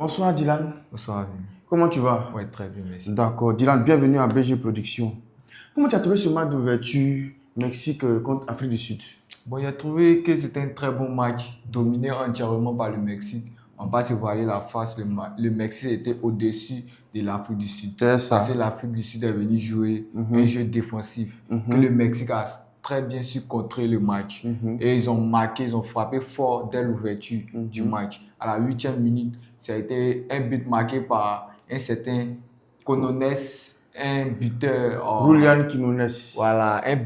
Bonsoir Dylan, Bonsoir. comment tu vas? Ouais, très bien, merci. D'accord, Dylan, bienvenue à BG Productions. Comment tu as trouvé ce match d'ouverture Mexique contre Afrique du Sud? Bon, j'ai trouvé que c'était un très bon match, dominé entièrement par le Mexique. On va pas se voiler la face, le Mexique était au-dessus de l'Afrique du Sud. C'est Parce que ça. l'Afrique du Sud est venue jouer un jeu défensif, que le Mexique a très bien su contrer le match. Et ils ont marqué, ils ont frappé fort dès l'ouverture du match. À la 8e minute, ça a été un but marqué par un certain Conones, un buteur. Julian Quinones. Voilà, un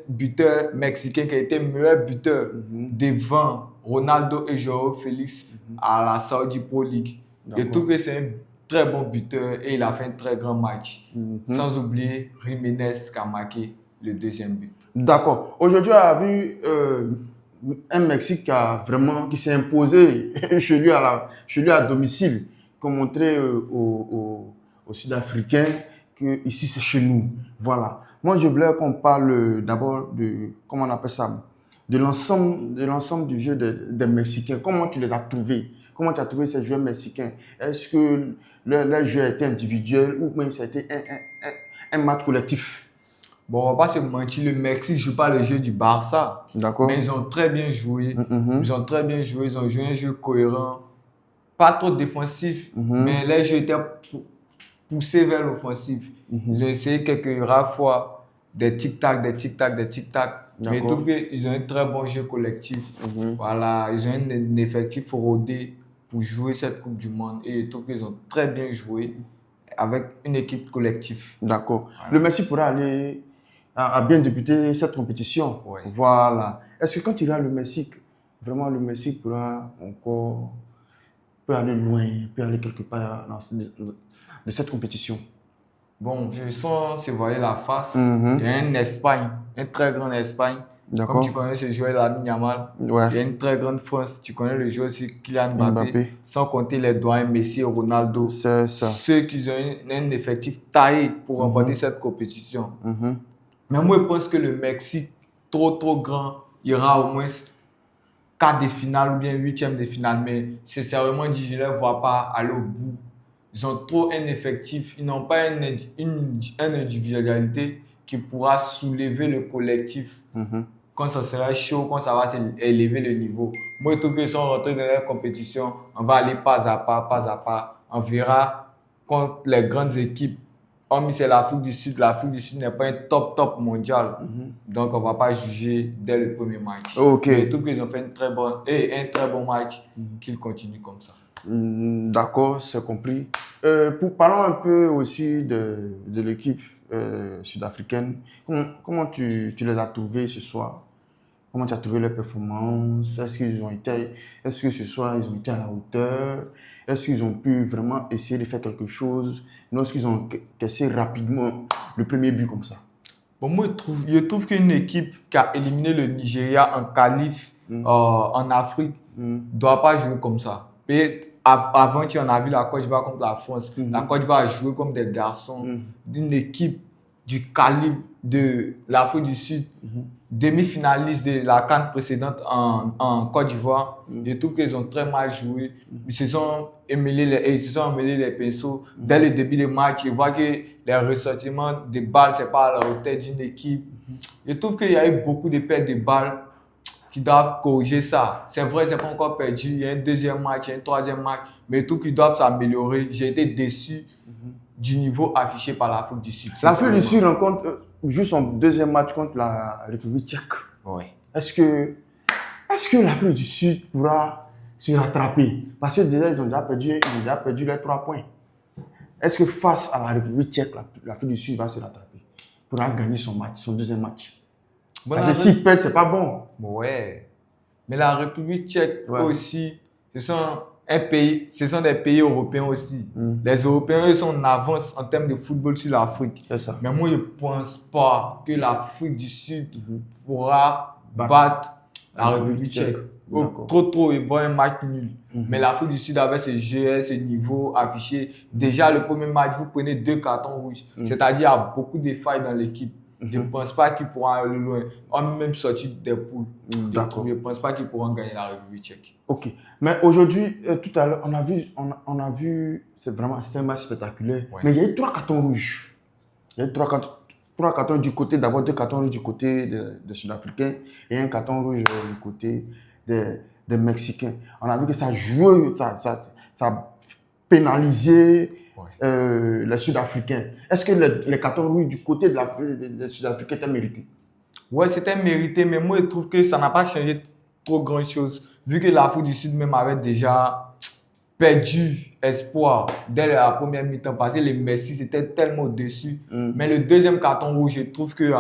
buteur mexicain qui a été meilleur buteur devant Ronaldo et Joao Félix à la Saudi Pro League. Je trouve que c'est un très bon buteur et il a fait un très grand match. Sans oublier Jiménez qui a marqué le deuxième but. D'accord. Aujourd'hui, on a vu un Mexique qui s'est imposé chez lui à domicile, qui a montré aux Sud-Africains que ici c'est chez nous. Voilà. Moi, je voulais qu'on parle d'abord de, comment on appelle ça, de l'ensemble du jeu des Mexicains. Comment tu les as trouvés? Comment tu as trouvé ces joueurs mexicains? Est-ce que leur jeu a été individuel ou bien c'était un match collectif? Bon, on va pas se mentir, le Mexique ne joue pas le jeu du Barça. D'accord. Mais ils ont très bien joué. Ils ont très bien joué. Ils ont joué un jeu cohérent. Pas trop défensif, mais les jeux étaient poussés vers l'offensif. Ils ont essayé quelques rares fois des tic-tac, des tic-tac, des tic-tac. Mais je trouve qu'ils ont un très bon jeu collectif. Voilà, ils ont un effectif rodé pour jouer cette Coupe du Monde. Et je trouve qu'ils ont très bien joué avec une équipe collective. D'accord. Voilà. Le Messi pourra aller à bien débuter cette compétition. Ouais. Voilà. Est-ce que quand il a le Mexique, vraiment le Mexique pourra encore peut aller loin, peut aller quelque part de cette compétition? Bon, sans se voiler la face, il y a une Espagne, une très grande Espagne. Comme tu connais ce joueur Lamine Yamal, il y a une très grande France. Tu connais le joueur aussi Kylian Mbappé. Sans compter les doyens Messi et Ronaldo. C'est ça. Ceux qui ont un effectif taillé pour remporter cette compétition. Mais moi, je pense que le Mexique, trop grand, ira au moins quart de finale ou bien 8e de finale. Mais sincèrement dit, je ne les vois pas aller au bout. Ils ont trop un effectif. Ils n'ont pas une individualité qui pourra soulever le collectif. Quand ça sera chaud, quand ça va élever le niveau. Moi, je trouve qu'ils sont rentrés dans la compétition. On va aller pas à pas, pas à pas. On verra contre les grandes équipes. Hormis c'est l'Afrique du Sud. L'Afrique du Sud n'est pas un top mondial. Donc, on ne va pas juger dès le premier match. Mais je trouve qu'ils ont fait un très bon match. Qu'ils continuent comme ça. D'accord, c'est compris. Parlons un peu aussi de l'équipe sud-africaine. Comment tu les as trouvés ce soir? Comment tu as trouvé leur performance? Est-ce que ce soir ils ont été à la hauteur? Est-ce qu'ils ont pu vraiment essayer de faire quelque chose lorsqu'ils ont cassé rapidement le premier but comme ça? Bon, moi, je trouve qu'une équipe qui a éliminé le Nigeria en qualif en Afrique ne doit pas jouer comme ça. Et avant, tu en as vu la Côte d'Ivoire contre la France. La Côte d'Ivoire a joué comme des garçons d'une équipe du calibre de l'Afrique du Sud, demi-finaliste de la CAN précédente en Côte d'Ivoire. Je trouve qu'ils ont très mal joué. Ils se sont emmêlés les pinceaux. Dès le début du match, je vois que les ressortiments de balles, ce n'est pas à la hauteur d'une équipe. Je trouve qu'il y a eu beaucoup de pertes de balles qui doivent corriger ça. C'est vrai, ce n'est pas encore perdu. Il y a un deuxième match, il y a un troisième match. Mais je trouve qu'ils doivent s'améliorer. J'ai été déçu du niveau affiché par l'Afrique du Sud. L'Afrique du Sud joue son deuxième match contre la République tchèque. Oui. Est-ce que l'Afrique du Sud pourra se rattraper? Parce que déjà, ils ont déjà perdu les 3 points. Est-ce que face à la République tchèque, l'Afrique du Sud va se rattraper? Pourra gagner son deuxième match? Parce que s'ils perdent, ce n'est pas bon. Ouais. Mais la République tchèque aussi, ce sont des pays européens aussi. Les Européens, ils sont en avance en termes de football sur l'Afrique. C'est ça. Mais moi, je ne pense pas que l'Afrique du Sud pourra battre la République tchèque. Trop, ils vont un match nul. Mais l'Afrique du Sud, avec ce jeu, ce niveau affiché, déjà le premier match, vous prenez 2 cartons rouges. C'est-à-dire qu'il y a beaucoup de failles dans l'équipe. Je ne pense pas qu'ils pourront aller loin. On a même sorti des poules. D'accord. Je ne pense pas qu'ils pourront gagner la République tchèque. Ok. Mais aujourd'hui, tout à l'heure, on a vu, c'était un match spectaculaire. Ouais. Mais il y a eu 3 cartons rouges. Il y a eu 3 cartons du côté, d'abord 2 cartons rouges du côté des Sud-Africains et un carton rouge du côté des Mexicains. On a vu que ça a joué, ça a pénalisé les Sud-Africains. Est-ce que les cartons rouges du côté des Sud-Africains étaient mérités? Ouais, c'était mérité, mais moi, je trouve que ça n'a pas changé trop grand-chose. Vu que l'Afrique du Sud même avait déjà perdu espoir dès la première mi-temps parce que les Messi étaient tellement au-dessus. Mais le deuxième carton rouge, je trouve que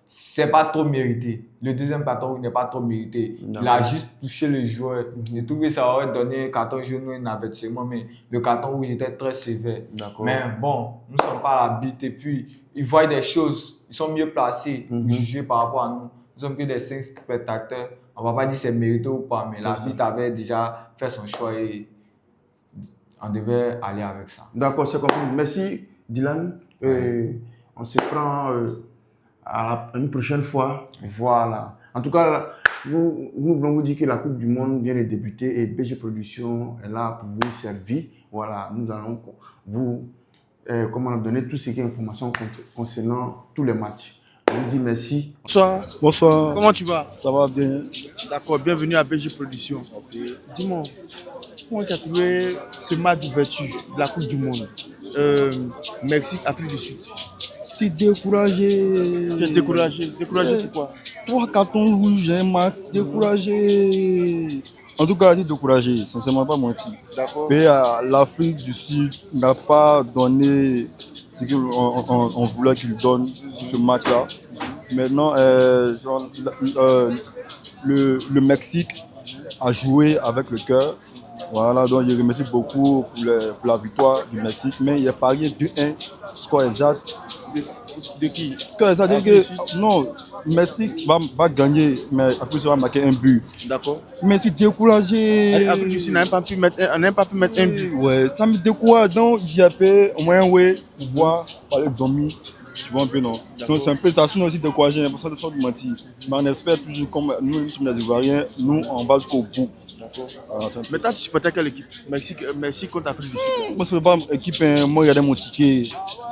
c'est pas trop mérité. Le deuxième carton rouge n'est pas trop mérité. Il a juste touché le joueur. Je trouve que ça aurait donné un carton jaune ou un avertissement, mais le carton rouge était très sévère. Mais bon, nous ne sommes pas à la bite et puis ils voient des choses, ils sont mieux placés pour juger par rapport à nous. Nous sommes que des 5 spectateurs. On ne va pas dire c'est mérité ou pas, mais la bite avait déjà fait son choix et on devait aller avec ça. D'accord, c'est compris. Merci, Dylan. On se prend à une prochaine fois. Voilà. En tout cas, nous voulons vous dire que la Coupe du Monde vient de débuter et BG Production est là pour vous servir. Voilà, nous allons vous donner tout ce qui est information concernant tous les matchs. On vous dit merci. Bonsoir. Bonsoir. Comment tu vas? Ça va bien. D'accord, bienvenue à BG Production. Dis-moi, comment tu as trouvé ce match d'ouverture de la Coupe du Monde Mexique, Afrique du Sud? C'est découragé. Tu es découragé? Découragé pourquoi? 3 cartons rouges, un match. Découragé. En tout cas, il est découragé, sincèrement, pas mentir. D'accord. Mais l'Afrique du Sud n'a pas donné ce qu'on voulait qu'il donne sur ce match-là. Maintenant, le Mexique a joué avec le cœur. Voilà, donc je remercie beaucoup pour la victoire du Mexique. Mais il a parié 2-1, score exact. De qui? C'est-à-dire que non, Mexique va gagner, mais Afrique du Sud va marquer un but. D'accord. Mais c'est découragé. Afrique du Sud n'a pas pu mettre un but. Ouais, ça me décourage. Donc j'ai appelé au moins pour voir, parler dormir. Tu vois un peu, non? Donc c'est un peu ça, sinon aussi découragé, pour ça de sorte de mentir. Mais on espère toujours, comme nous sommes des Ivoiriens, nous on va jusqu'au bout. Voilà, maintenant tu supportes quelle équipe? Mexique contre Afrique du Sud? Moi, c'est pas équipe, moi j'ai regardé mon ticket.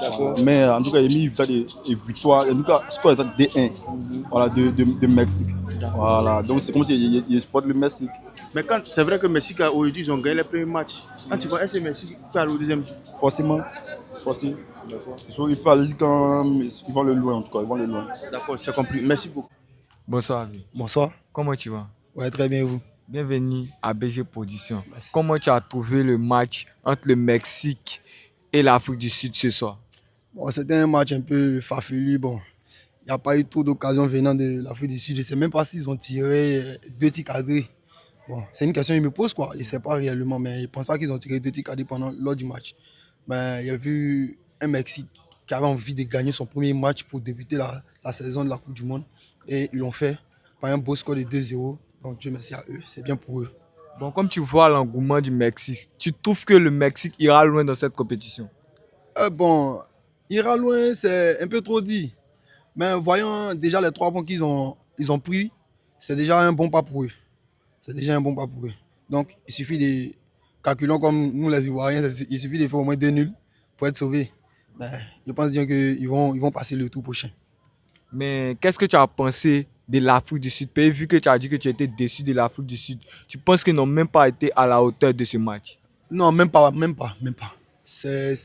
D'accord. Mais en tout cas, il y a mis des victoires. En tout cas, score est D1 voilà, de Mexique. Voilà, donc c'est comme si il supporte le Mexique. Mais quand c'est vrai que Mexique aujourd'hui ils ont gagné le premier match. Quand tu vois, est-ce que Mexique peut aller au deuxième tour? Forcément. D'accord. Ils peuvent aller quand ils vont le loin en tout cas, ils vont le loin. D'accord, c'est compris. Merci beaucoup. Bonsoir. Bonsoir. Comment tu vas? Ouais, très bien, et vous? Bienvenue à BG Production. Merci. Comment tu as trouvé le match entre le Mexique et l'Afrique du Sud ce soir? Bon, c'était un match un peu farfelu. Bon, il n'y a pas eu trop d'occasions venant de l'Afrique du Sud. Je ne sais même pas s'ils ont tiré 2 tirs cadrés. Bon, c'est une question que je me pose, quoi. Je ne sais pas réellement, mais je ne pense pas qu'ils ont tiré 2 tirs cadrés lors du match. Mais il y a vu un Mexique qui avait envie de gagner son premier match pour débuter la saison de la Coupe du Monde. Et ils l'ont fait par un beau score de 2-0. Donc Dieu merci à eux, c'est bien pour eux. Bon, comme tu vois l'engouement du Mexique, tu trouves que le Mexique ira loin dans cette compétition? Bon, ira loin, c'est un peu trop dit. Mais voyant déjà les 3 points qu'ils ont pris, c'est déjà un bon pas pour eux. Donc, il suffit de calculer comme nous les Ivoiriens, il suffit de faire au moins 2 nuls pour être sauvés. Mais je pense bien qu'ils vont passer le tour prochain. Mais qu'est-ce que tu as pensé de l'Afrique du Sud? Vu que tu as dit que tu étais déçu de l'Afrique du Sud, tu penses qu'ils n'ont même pas été à la hauteur de ce match? Non, même pas. C'est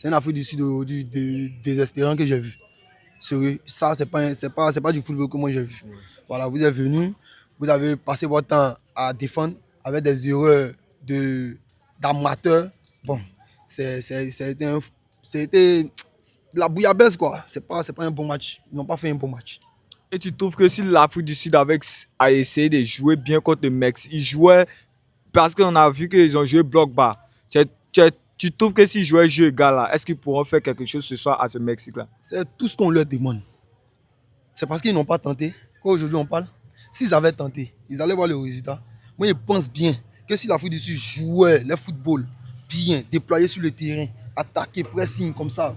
une Afrique du Sud aujourd'hui désespérant que j'ai vu. Ça, c'est pas du football que moi j'ai vu. Voilà, vous êtes venus, vous avez passé votre temps à défendre avec des erreurs d'amateurs. Bon, c'était de la bouillabaisse, quoi. C'est pas un bon match. Ils n'ont pas fait un bon match. Et tu trouves que si l'Afrique du Sud a essayé de jouer bien contre le Mexique, ils jouaient parce qu'on a vu qu'ils ont joué bloc bas. Tu trouves que s'ils jouaient jeu égal là, est-ce qu'ils pourront faire quelque chose ce soir à ce Mexique-là? C'est tout ce qu'on leur demande. C'est parce qu'ils n'ont pas tenté qu'aujourd'hui on parle. S'ils avaient tenté, ils allaient voir le résultat. Moi, je pense bien que si l'Afrique du Sud jouait le football bien, déployé sur le terrain, attaqué, pressing comme ça,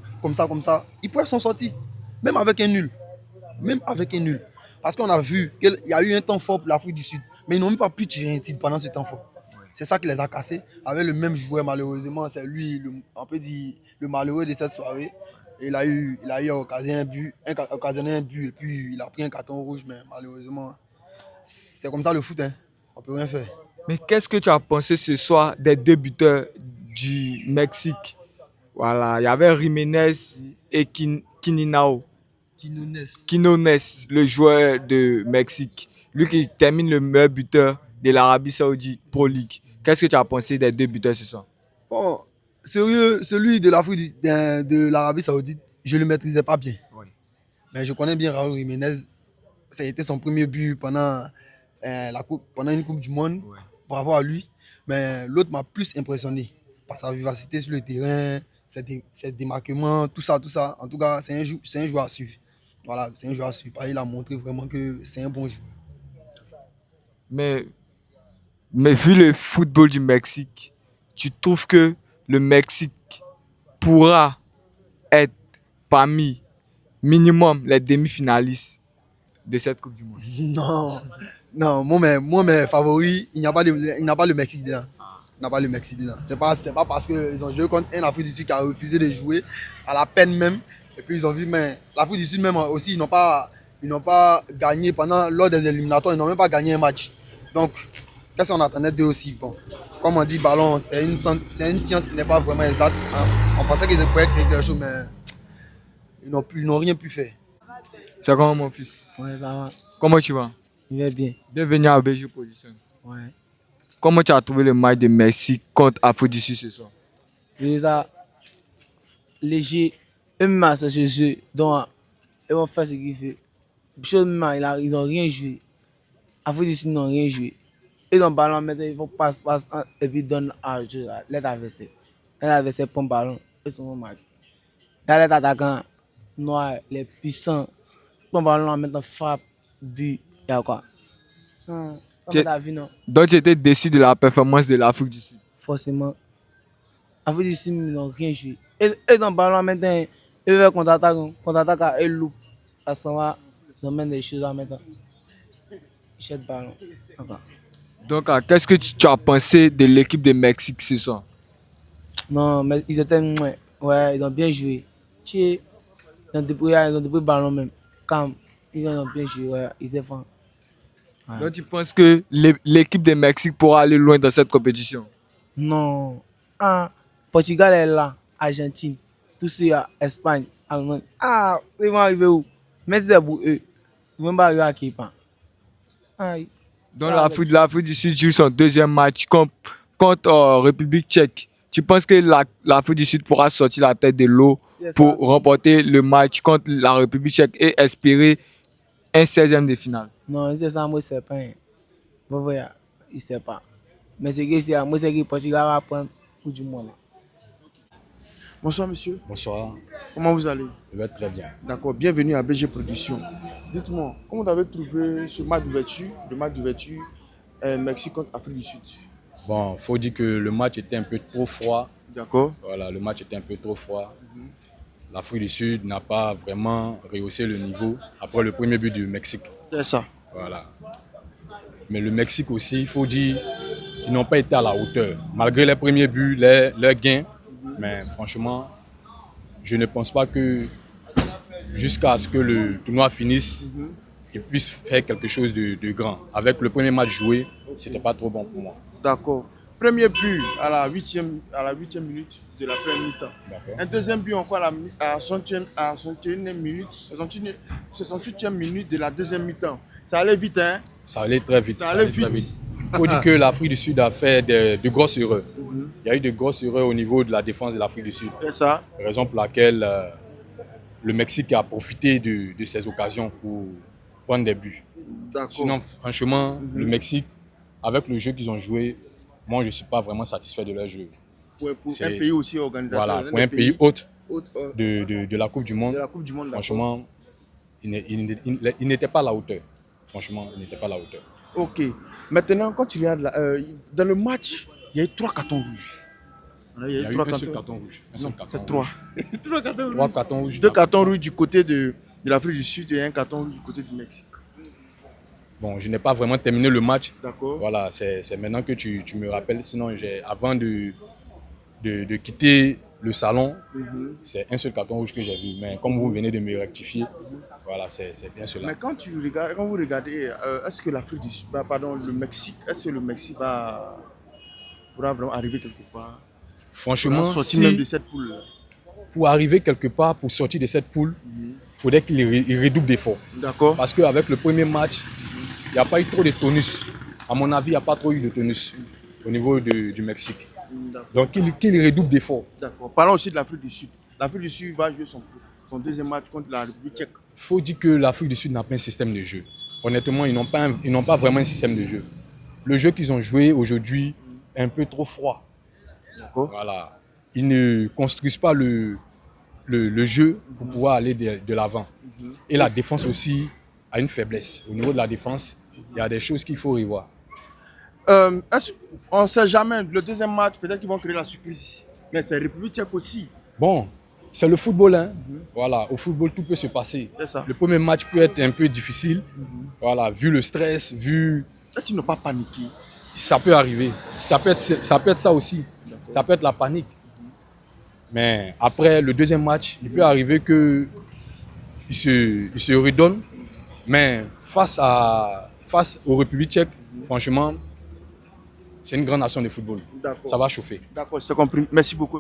ils pourraient s'en sortir. Même avec un nul. Même avec un nul. Parce qu'on a vu qu'il y a eu un temps fort pour l'Afrique du Sud. Mais ils n'ont même pas pu tirer un titre pendant ce temps fort. C'est ça qui les a cassés. Avec le même joueur, malheureusement, c'est lui, on peut dire, le malheureux de cette soirée. Et il a eu occasionné un but, et puis il a pris un carton rouge, mais malheureusement, c'est comme ça le foot, hein. On peut rien faire. Mais qu'est-ce que tu as pensé ce soir des deux buteurs du Mexique? Voilà, il y avait Jiménez et Quininao. Quinones, le joueur de Mexique. Lui qui termine le meilleur buteur de l'Arabie Saoudite Pro League. Qu'est-ce que tu as pensé des deux buteurs ce soir? Bon, sérieux, celui de de l'Arabie Saoudite, je ne le maîtrisais pas bien. Oui. Mais je connais bien Raúl Jiménez. Ça a été son premier but pendant une Coupe du Monde. Ouais. Bravo à lui. Mais l'autre m'a plus impressionné par sa vivacité sur le terrain, ses démarquements, tout ça, tout ça. En tout cas, c'est un joueur à suivre. Voilà, c'est un joueur à suivre. Il a montré vraiment que c'est un bon joueur. Mais, mais vu le football du Mexique, tu trouves que le Mexique pourra être parmi minimum les demi-finalistes de cette Coupe du Monde? Non, non, mes favoris, il n'y a pas le Mexique dedans. Il n'y a pas le Mexique dedans. C'est pas parce qu'ils ont joué contre un Afrique du Sud qui a refusé de jouer à la peine même. Et puis ils ont vu, mais l'Afrique du Sud même aussi, ils n'ont pas gagné lors des éliminatoires, ils n'ont même pas gagné un match. Donc, qu'est-ce qu'on attendait d'eux aussi? Bon, comme on dit, ballon, c'est une science qui n'est pas vraiment exacte, hein. On pensait qu'ils pouvaient créer quelque chose, mais ils n'ont rien pu faire. C'est comment mon fils? Ouais, ça va. Comment tu vas? Il va bien. Bienvenue à BG Position. Ouais. Comment tu as trouvé le match de Mexique contre Afrique du Sud ce soir? Déjà, léger, eux-mêmes, c'est ce jeu. Donc, ils vont faire ce qu'ils font. Ils n'ont rien joué. Afrique du Sud n'ont rien joué. Ils ont le ballon, maintenant, ils vont passer, et puis donnent à l'adversaire. L'adversaire prend le ballon, ils sont au match. Là, les attaquants noirs, les puissants, prennent le ballon, maintenant, frappe, but, il y a quoi? Comme Tu- tu as vu, non? Donc tu étais déçu de la performance de l'Afrique du Sud. Forcément. Afrique du Sud, ils n'ont rien joué. Et dans le ballon, maintenant, ils veulent contre-attaque, ils loupent. À ce moment, ils emmènent des choses à maintenant. Ils jettent le ballon. Encore. Donc qu'est-ce que tu as pensé de l'équipe de Mexique ce soir? Non, mais ils étaient. Ouais, ils ont bien joué. Ils ont débrouillé le ballon même. Calme. Ils ont bien joué, ouais, ils défendent. Ouais. Donc tu penses que l'équipe de Mexique pourra aller loin dans cette compétition? Non. Ah, Portugal est là, Argentine, tout ça, Espagne, Allemagne. Ah, ils vont arriver où? Mais c'est pour eux. Ils vont pas arriver à Képan. Aïe. Donc l'Afrique du Sud joue son deuxième match contre République tchèque. Tu penses que l'Afrique du Sud pourra sortir la tête de l'eau pour remporter le match contre la République tchèque et espérer un 16e de finale? Non, c'est ça, moi, c'est pas. Vous voyez, il ne sait pas. Mais c'est que moi, c'est que Portugal va prendre pour du monde. Bonsoir monsieur, Bonsoir, comment vous allez? je vais très bien. D'accord, bienvenue à BG Production. Dites-moi, comment vous avez trouvé ce match d'ouverture, Mexique contre Afrique du Sud? Bon, il faut dire que le match était un peu trop froid. D'accord. Voilà, le match était un peu trop froid. L'Afrique du Sud n'a pas vraiment rehaussé le niveau après le premier but du Mexique. C'est ça. Voilà. Mais le Mexique aussi, il faut dire, ils n'ont pas été à la hauteur. Malgré les premiers buts, leurs gains. Mais franchement, je ne pense pas que jusqu'à ce que le tournoi finisse, ils puissent faire quelque chose de grand. Avec le premier match joué, ce n'était pas trop bon pour moi. D'accord. Premier but à la 8e minute de la première mi-temps. D'accord. Un deuxième but encore à la 61e minute, 68e minute de la deuxième mi-temps. Ça allait vite, hein? Ça allait très vite. Ça allait vite. Il faut dire que l'Afrique du Sud a fait de grosses erreurs. Il y a eu de grosses erreurs au niveau de la défense de l'Afrique du Sud. C'est ça. Raison pour laquelle le Mexique a profité de ces occasions pour prendre des buts. D'accord. Sinon, franchement, le Mexique, avec le jeu qu'ils ont joué, moi, je ne suis pas vraiment satisfait de leur jeu. Pour C'est- un pays aussi organisateur. Voilà, pour un pays hôte hôte, de la Coupe du Monde, de la Coupe du Monde. franchement, il n'était pas à la hauteur. Franchement, il n'était pas à la hauteur. Ok. Maintenant, quand tu regardes dans le match, il y a eu 3 cartons rouges. Voilà, Il y a eu trois un seul carton rouge. Un seul Non, carton c'est rouge. 3. 3 cartons rouges. 3 cartons rouges. 2 cartons rouges du côté de de l'Afrique du Sud et un carton rouge du côté du Mexique. Bon, je n'ai pas vraiment terminé le match. D'accord. Voilà, c'est maintenant que tu me rappelles. Sinon, avant de quitter le salon, c'est un seul carton rouge que j'ai vu. Mais comme vous venez de me rectifier, voilà, c'est bien cela. Mais quand vous regardez, est-ce que l'Afrique du Sud, pardon, le Mexique, est-ce que le Mexique pourra vraiment arriver quelque part? Franchement, sortir même de cette poule. Pour arriver quelque part, pour sortir de cette poule, il faudrait qu'il redouble d'efforts. D'accord. Parce qu'avec le premier match, il n'y a pas eu trop de tonus. À mon avis, il n'y a pas trop eu de tonus au niveau du Mexique. Donc, qu'il redouble d'efforts. D'accord. Parlons aussi de l'Afrique du Sud. L'Afrique du Sud va jouer son deuxième match contre la République tchèque. Il faut dire que l'Afrique du Sud n'a pas un système de jeu. Honnêtement, ils n'ont pas vraiment un système de jeu. Le jeu qu'ils ont joué aujourd'hui est un peu trop froid. D'accord. Voilà. Ils ne construisent pas le jeu pour pouvoir aller de l'avant. Et la défense aussi a une faiblesse. Au niveau de la défense, il y a des choses qu'il faut revoir. On ne sait jamais. Le deuxième match, peut-être qu'ils vont créer la surprise. Mais c'est République tchèque aussi. Bon, c'est le football. Hein. Voilà, au football, tout peut se passer. C'est ça. Le premier match peut être un peu difficile. Voilà, vu le stress, vu... Est-ce qu'ils n'ont pas paniqué? Ça peut arriver. Ça peut être ça aussi. Ça peut être la panique. Mais après le deuxième match, il peut arriver qu'ils se redonnent. Mais face aux Républiques tchèques, franchement, c'est une grande nation de football. Ça va chauffer. D'accord, c'est compris. Merci beaucoup.